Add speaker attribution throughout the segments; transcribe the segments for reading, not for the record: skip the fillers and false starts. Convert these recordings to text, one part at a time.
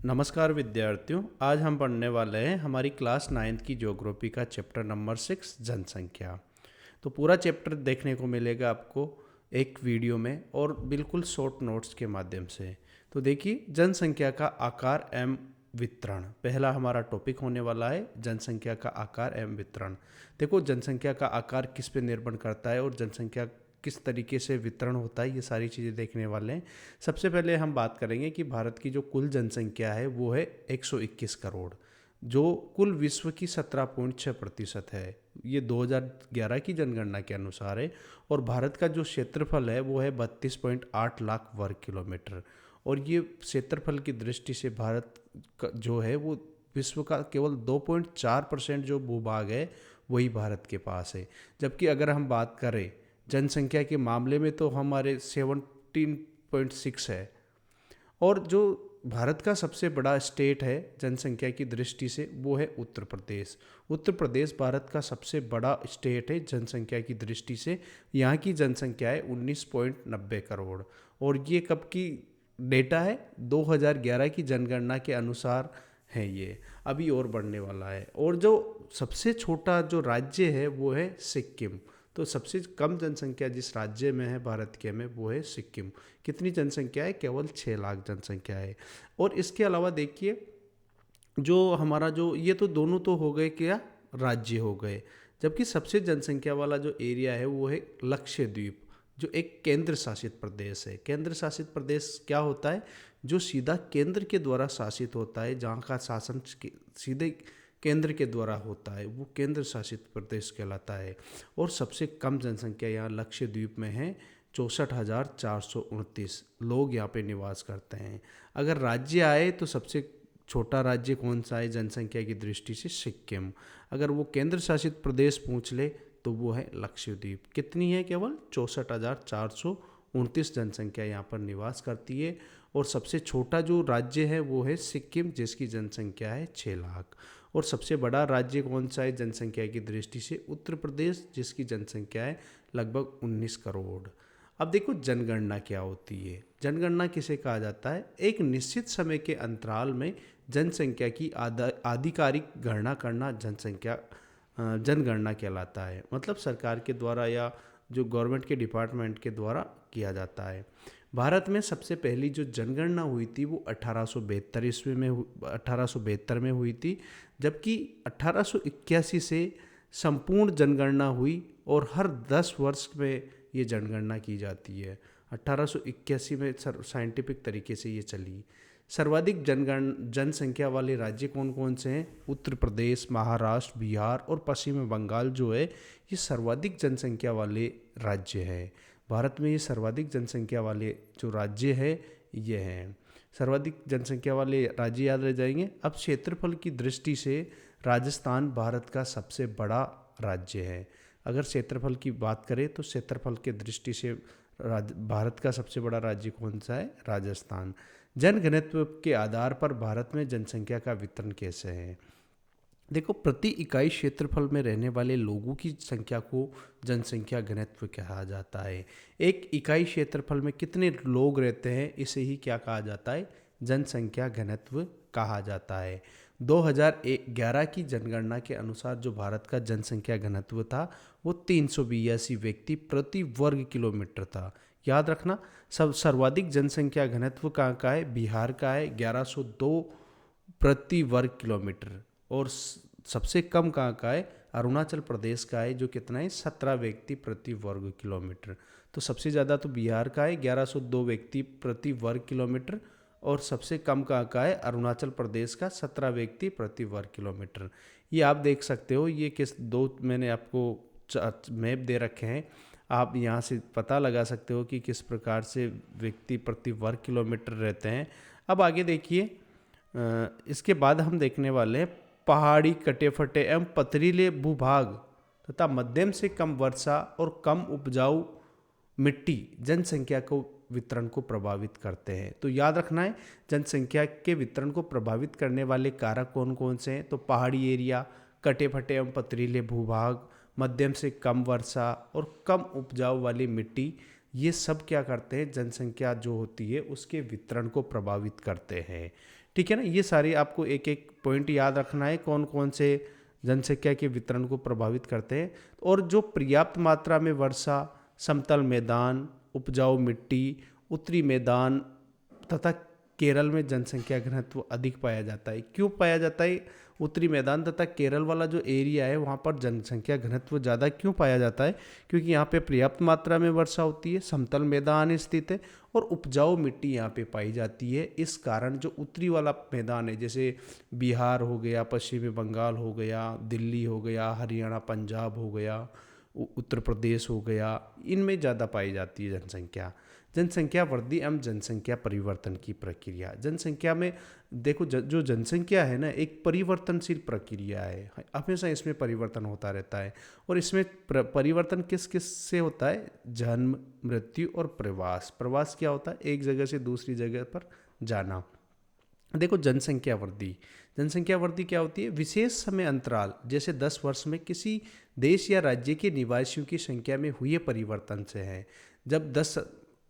Speaker 1: नमस्कार विद्यार्थियों, आज हम पढ़ने वाले हैं हमारी क्लास 9th की ज्योग्राफी का चैप्टर नंबर 6 जनसंख्या। तो पूरा चैप्टर देखने को मिलेगा आपको एक वीडियो में और बिल्कुल शॉर्ट नोट्स के माध्यम से। तो देखिए, जनसंख्या का आकार एवं वितरण पहला हमारा टॉपिक होने वाला है। जनसंख्या का आकार एवं वितरण। देखो, जनसंख्या का आकार किस पे निर्भर करता है और जनसंख्या किस तरीके से वितरण होता है, ये सारी चीज़ें देखने वाले हैं। सबसे पहले हम बात करेंगे कि भारत की जो कुल जनसंख्या है वो है 121 करोड़, जो कुल विश्व की 17.6% है। ये 2011 की जनगणना के अनुसार है। और भारत का जो क्षेत्रफल है वो है 32.8 लाख वर्ग किलोमीटर। और ये क्षेत्रफल की दृष्टि से भारत जो है वो विश्व का केवल 2.4% जो भूभाग है वही भारत के पास है। जबकि अगर हम बात करें जनसंख्या के मामले में तो हमारे 17.6 है। और जो भारत का सबसे बड़ा स्टेट है जनसंख्या की दृष्टि से वो है उत्तर प्रदेश। उत्तर प्रदेश भारत का सबसे बड़ा स्टेट है जनसंख्या की दृष्टि से। यहाँ की जनसंख्या है 19.90 करोड़। और ये कब की डेटा है? 2011 की जनगणना के अनुसार है ये। अभी और बढ़ने वाला है। और जो सबसे छोटा जो राज्य है वो है सिक्किम। तो सबसे कम जनसंख्या जिस राज्य में है भारत के में वो है सिक्किम। कितनी जनसंख्या है? केवल 6 लाख जनसंख्या है। और इसके अलावा देखिए, जो हमारा जो ये तो दोनों तो हो गए क्या, राज्य हो गए। जबकि सबसे जनसंख्या वाला जो एरिया है वो है लक्षद्वीप, जो एक केंद्र शासित प्रदेश है। केंद्र शासित प्रदेश क्या होता है? जो सीधा केंद्र के द्वारा शासित होता है, जहाँ का शासन सीधे केंद्र के द्वारा होता है, वो केंद्र शासित प्रदेश कहलाता है। और सबसे कम जनसंख्या यहाँ लक्षद्वीप में है। 64,429 लोग यहाँ पे निवास करते हैं। अगर राज्य आए तो सबसे छोटा राज्य कौन सा है जनसंख्या की दृष्टि से? सिक्किम। अगर वो केंद्र शासित प्रदेश पूछ ले तो वो है लक्षद्वीप। कितनी है? केवल 64,429 जनसंख्या यहाँ पर निवास करती है। और सबसे छोटा जो राज्य है वो है सिक्किम, जिसकी जनसंख्या है 6 लाख। और सबसे बड़ा राज्य कौन सा है जनसंख्या की दृष्टि से? उत्तर प्रदेश, जिसकी जनसंख्या है लगभग 19 करोड़। अब देखो, जनगणना क्या होती है? जनगणना किसे कहा जाता है? एक निश्चित समय के अंतराल में जनसंख्या की आधिकारिक गणना करना जनगणना कहलाता है। मतलब सरकार के द्वारा या जो गवर्नमेंट के डिपार्टमेंट के द्वारा किया जाता है। भारत में सबसे पहली जो जनगणना हुई थी वो 1872 ईस्वी में 1872 में हुई थी। जबकि 1881 से संपूर्ण जनगणना हुई और हर 10 वर्ष में ये जनगणना की जाती है। 1881 में साइंटिफिक तरीके से ये चली। सर्वाधिक जनसंख्या वाले राज्य कौन कौन से हैं? उत्तर प्रदेश, महाराष्ट्र, बिहार और पश्चिम बंगाल जो है ये सर्वाधिक जनसंख्या वाले राज्य हैं। भारत में ये सर्वाधिक जनसंख्या वाले जो राज्य है ये हैं। सर्वाधिक जनसंख्या वाले राज्य याद रह जाएंगे। अब क्षेत्रफल की दृष्टि से राजस्थान भारत का सबसे बड़ा राज्य है। अगर क्षेत्रफल की बात करें तो क्षेत्रफल के दृष्टि से भारत का सबसे बड़ा राज्य कौन सा है? राजस्थान। जनघनत्व के आधार पर भारत में जनसंख्या का वितरण कैसे है? देखो, प्रति इकाई क्षेत्रफल में रहने वाले लोगों की संख्या को जनसंख्या घनत्व कहा जाता है। एक इकाई क्षेत्रफल में कितने लोग रहते हैं, इसे ही क्या कहा जाता है? जनसंख्या घनत्व कहा जाता है। 2011 की जनगणना के अनुसार जो भारत का जनसंख्या घनत्व था वो 382 व्यक्ति प्रति वर्ग किलोमीटर था। याद रखना, सब सर्वाधिक जनसंख्या घनत्व कहाँ का है? बिहार का है, 1102 प्रति वर्ग किलोमीटर। और सबसे कम कहाँ का है? अरुणाचल प्रदेश का है, जो कितना है? 17 व्यक्ति प्रति वर्ग किलोमीटर। तो सबसे ज़्यादा तो बिहार का है, 1102 व्यक्ति प्रति वर्ग किलोमीटर। और सबसे कम कहाँ का है? अरुणाचल प्रदेश का, 17 व्यक्ति प्रति वर्ग किलोमीटर। ये आप देख सकते हो, ये किस दो मैंने आपको मैप दे रखे हैं। आप यहाँ से पता लगा सकते हो कि किस प्रकार से व्यक्ति प्रति वर्ग किलोमीटर रहते हैं। अब आगे देखिए, इसके बाद हम देखने वाले हैं पहाड़ी, कटे फटे एवं पथरीले भूभाग तथा मध्यम से कम वर्षा और कम उपजाऊ मिट्टी जनसंख्या को वितरण को प्रभावित करते हैं। तो याद रखना है, जनसंख्या के वितरण को प्रभावित करने वाले कारक कौन कौन से हैं? तो पहाड़ी एरिया, कटे फटे एवं पथरीले भूभाग, मध्यम से कम वर्षा और कम उपजाऊ वाली मिट्टी, ये सब क्या करते हैं? जनसंख्या जो होती है उसके वितरण को प्रभावित करते हैं। ठीक है ना। ये सारी आपको एक एक पॉइंट याद रखना है, कौन कौन से जनसंख्या के वितरण को प्रभावित करते हैं। और जो पर्याप्त मात्रा में वर्षा, समतल मैदान, उपजाऊ मिट्टी, उत्तरी मैदान तथा केरल में जनसंख्या घनत्व अधिक पाया जाता है। क्यों पाया जाता है? उत्तरी मैदान तथा केरल वाला जो एरिया है वहाँ पर जनसंख्या घनत्व ज़्यादा क्यों पाया जाता है? क्योंकि यहाँ पे पर्याप्त मात्रा में वर्षा होती है, समतल मैदान स्थित है और उपजाऊ मिट्टी यहाँ पे पाई जाती है। इस कारण जो उत्तरी वाला मैदान है, जैसे बिहार हो गया, पश्चिमी बंगाल हो गया, दिल्ली हो गया, हरियाणा पंजाब हो गया, उत्तर प्रदेश हो गया, इनमें ज़्यादा पाई जाती है जनसंख्या। जनसंख्या वृद्धि एवं जनसंख्या परिवर्तन की प्रक्रिया। जनसंख्या में देखो, जो जनसंख्या है ना, एक परिवर्तनशील प्रक्रिया है, हमेशा इसमें परिवर्तन होता रहता है। और इसमें परिवर्तन किस किस से होता है? जन्म, मृत्यु और प्रवास। प्रवास क्या होता है? एक जगह से दूसरी जगह पर जाना। देखो, जनसंख्या वृद्धि, जनसंख्या वृद्धि क्या होती है? विशेष समय अंतराल जैसे 10 वर्ष में किसी देश या राज्य के निवासियों की संख्या में हुए परिवर्तन से है। जब 10,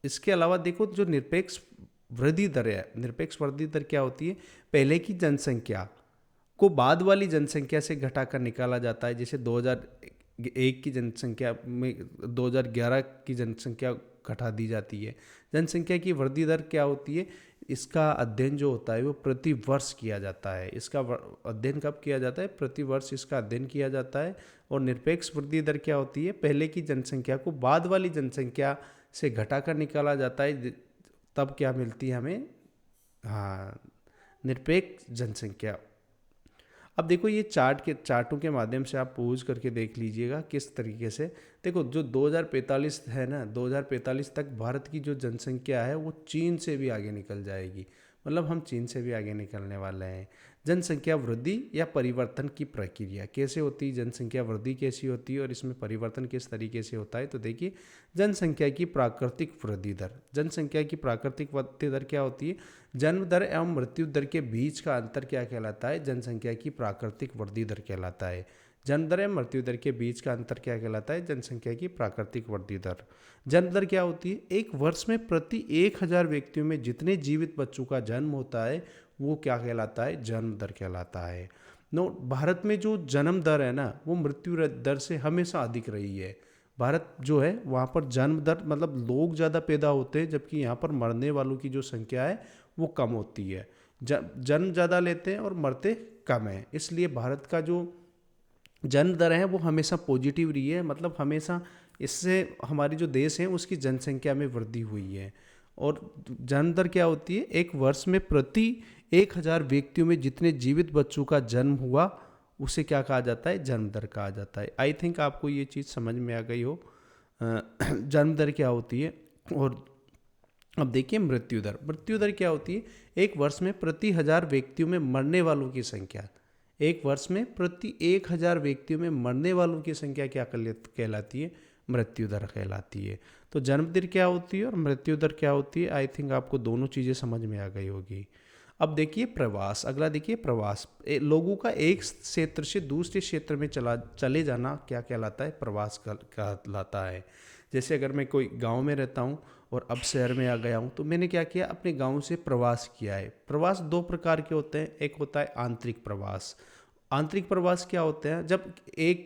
Speaker 1: इसके अलावा देखो, जो निरपेक्ष वृद्धि दर है, निरपेक्ष वृद्धि दर क्या होती है? पहले की जनसंख्या को बाद वाली जनसंख्या से घटाकर निकाला जाता है। जैसे 2001 की जनसंख्या में 2011 की जनसंख्या घटा दी जाती है। जनसंख्या की वृद्धि दर क्या होती है? इसका अध्ययन जो होता है वो प्रति वर्ष किया जाता है। इसका अध्ययन कब किया जाता है? प्रति वर्ष इसका अध्ययन किया जाता है। और निरपेक्ष वृद्धि दर क्या होती है? पहले की जनसंख्या को बाद वाली जनसंख्या से घटाकर निकाला जाता है, तब क्या मिलती है हमें? हाँ, निरपेक्ष जनसंख्या। अब देखो, ये चार्टों के माध्यम से आप पूछ करके देख लीजिएगा किस तरीके से। देखो, जो 2045 है ना, 2045 तक भारत की जो जनसंख्या है वो चीन से भी आगे निकल जाएगी। मतलब हम चीन से भी आगे निकलने वाले हैं। जनसंख्या वृद्धि या परिवर्तन की प्रक्रिया कैसे होती है? जनसंख्या वृद्धि कैसी होती है और इसमें परिवर्तन किस तरीके से होता है? तो देखिए, जनसंख्या की प्राकृतिक वृद्धि दर। जनसंख्या की प्राकृतिक वृद्धि दर क्या होती है? जन्म दर एवं मृत्यु दर के बीच का अंतर क्या कहलाता है? जनसंख्या की प्राकृतिक वृद्धि दर कहलाता है। जन्म दर एवं मृत्यु दर के बीच का अंतर क्या कहलाता है? जनसंख्या की प्राकृतिक वृद्धि दर। जन्म दर क्या होती है? एक वर्ष में प्रति 1000 व्यक्तियों में जितने जीवित बच्चों का जन्म होता है वो क्या कहलाता है? जन्म दर कहलाता है। भारत में जो जन्म दर है ना, वो मृत्यु दर से हमेशा अधिक रही है। भारत जो है वहाँ पर जन्म दर, मतलब लोग ज़्यादा पैदा होते हैं, जबकि यहाँ पर मरने वालों की जो संख्या है वो कम होती है। जन्म ज़्यादा लेते हैं और मरते कम है। इसलिए भारत का जो जन्म दर है वो हमेशा पॉजिटिव रही है। मतलब हमेशा इससे हमारी जो देश है उसकी जनसंख्या में वृद्धि हुई है। और जन्म दर क्या होती है? एक वर्ष में प्रति 1000 व्यक्तियों में जितने जीवित बच्चों का जन्म हुआ उसे क्या कहा जाता है? जन्म दर कहा जाता है। आई थिंक आपको ये चीज़ समझ में आ गई हो, जन्म दर क्या होती है। और अब देखिए मृत्यु दर। मृत्यु दर क्या होती है? एक वर्ष में प्रति 1000 व्यक्तियों में मरने वालों की संख्या, एक वर्ष में प्रति 1000 व्यक्तियों में मरने वालों की संख्या क्या कहलाती है? मृत्यु दर कहलाती है। तो जन्म दर क्या होती है और मृत्यु दर क्या होती है? आई थिंक आपको दोनों चीज़ें समझ में आ गई होगी। अब देखिए प्रवास। अगला देखिए प्रवास। लोगों का एक क्षेत्र से दूसरे क्षेत्र में चले जाना क्या कहलाता है? प्रवास कहलाता है। जैसे अगर मैं कोई गांव में रहता हूं और अब शहर में आ गया हूं, तो मैंने क्या किया? अपने गांव से प्रवास किया है। प्रवास दो प्रकार के होते हैं। एक होता है आंतरिक प्रवास। आंतरिक प्रवास क्या होते हैं? जब एक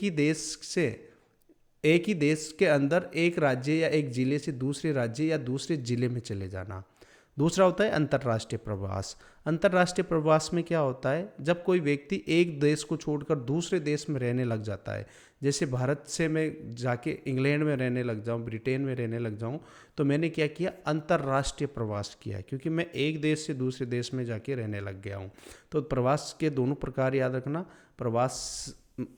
Speaker 1: ही देश के अंदर एक राज्य या एक जिले से दूसरे राज्य या दूसरे जिले में चले जाना। दूसरा होता है अंतर्राष्ट्रीय प्रवास। अंतर्राष्ट्रीय प्रवास में क्या होता है? जब कोई व्यक्ति एक देश को छोड़कर दूसरे देश में रहने लग जाता है। जैसे भारत से मैं जाके इंग्लैंड में रहने लग जाऊं, ब्रिटेन में रहने लग जाऊं, तो मैंने क्या किया? अंतर्राष्ट्रीय प्रवास किया, क्योंकि मैं एक देश से दूसरे देश में जाके रहने लग गया हूं। तो प्रवास के दोनों प्रकार याद रखना। प्रवास,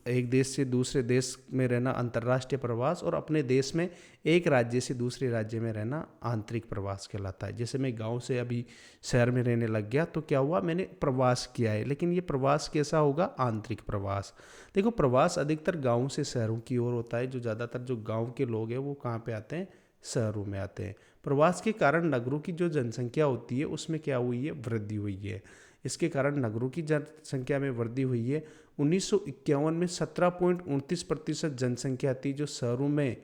Speaker 1: एक देश से दूसरे देश में रहना अंतर्राष्ट्रीय प्रवास, और अपने देश में एक राज्य से दूसरे राज्य में रहना आंतरिक प्रवास कहलाता है। जैसे मैं गांव से अभी शहर में रहने लग गया, तो क्या हुआ? मैंने प्रवास किया है। लेकिन ये प्रवास कैसा होगा? आंतरिक प्रवास। देखो, प्रवास अधिकतर गाँव से शहरों की ओर होता है। जो ज़्यादातर जो गाँव के लोग हैं वो कहाँ पे आते हैं? शहरों में आते हैं। प्रवास के कारण नगरों की जो जनसंख्या होती है उसमें क्या हुई है? वृद्धि हुई है। इसके कारण नगरों की जनसंख्या में वृद्धि हुई है। 1951 में 17.29% जनसंख्या थी जो शहरों में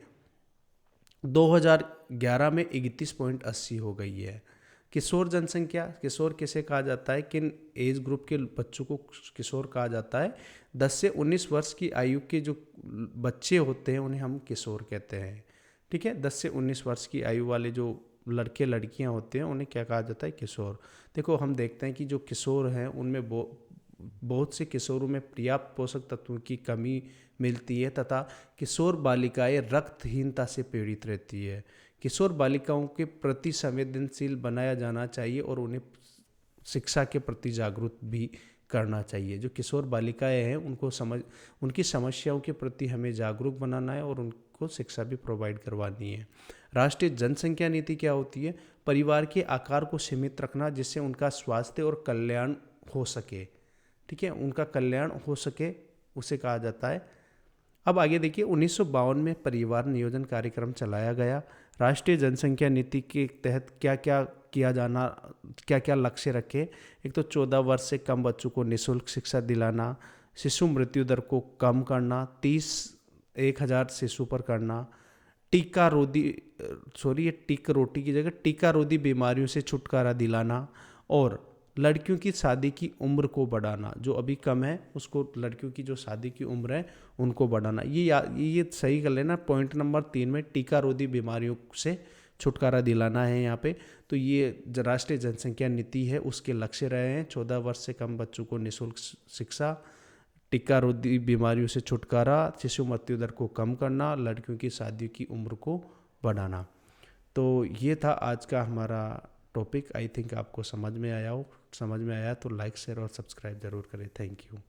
Speaker 1: 2011 में 31.80 हो गई है। किशोर जनसंख्या, किशोर किसे कहा जाता है, किन एज ग्रुप के बच्चों को किशोर कहा जाता है? 10 से 19 वर्ष की आयु के जो बच्चे होते हैं उन्हें हम किशोर कहते हैं। ठीक है, 10 से 19 वर्ष की आयु वाले जो लड़के लड़कियां होते हैं उन्हें क्या कहा जाता है? किशोर। देखो हम देखते हैं कि जो किशोर हैं उनमें बहुत से किशोरों में पर्याप्त पोषक तत्वों की कमी मिलती है तथा किशोर बालिकाएं रक्तहीनता से पीड़ित रहती है। किशोर बालिकाओं के प्रति संवेदनशील बनाया जाना चाहिए और उन्हें शिक्षा के प्रति जागरूक भी करना चाहिए। जो किशोर बालिकाएं हैं उनकी समस्याओं के प्रति हमें जागरूक बनाना है और उनको शिक्षा भी प्रोवाइड करवानी है। राष्ट्रीय जनसंख्या नीति क्या होती है? परिवार के आकार को सीमित रखना जिससे उनका स्वास्थ्य और कल्याण हो सके। ठीक है, उनका कल्याण हो सके उसे कहा जाता है। अब आगे देखिए, 1952 में परिवार नियोजन कार्यक्रम चलाया गया। राष्ट्रीय जनसंख्या नीति के तहत क्या क्या लक्ष्य रखे? एक तो 14 वर्ष से कम बच्चों को निःशुल्क शिक्षा दिलाना, शिशु मृत्यु दर को कम करना, 1,000 शिशु पर करना, टीका रोटी की जगह टीका रोधी बीमारियों से छुटकारा दिलाना और लड़कियों की शादी की उम्र को बढ़ाना। जो अभी कम है उसको, लड़कियों की जो शादी की उम्र है उनको बढ़ाना। ये सही कर लेना, पॉइंट नंबर 3 में टीका रोधी बीमारियों से छुटकारा दिलाना है यहाँ पे। तो ये राष्ट्रीय जनसंख्या नीति है, उसके लक्ष्य रहे हैं 14 वर्ष से कम बच्चों को निःशुल्क शिक्षा, टीका रोधी बीमारियों से छुटकारा, शिशु मृत्यु दर को कम करना, लड़कियों की शादी की उम्र को बढ़ाना। तो ये था आज का हमारा टॉपिक। आई थिंक आपको समझ में आया तो लाइक शेयर और सब्सक्राइब जरूर करें। Thank you.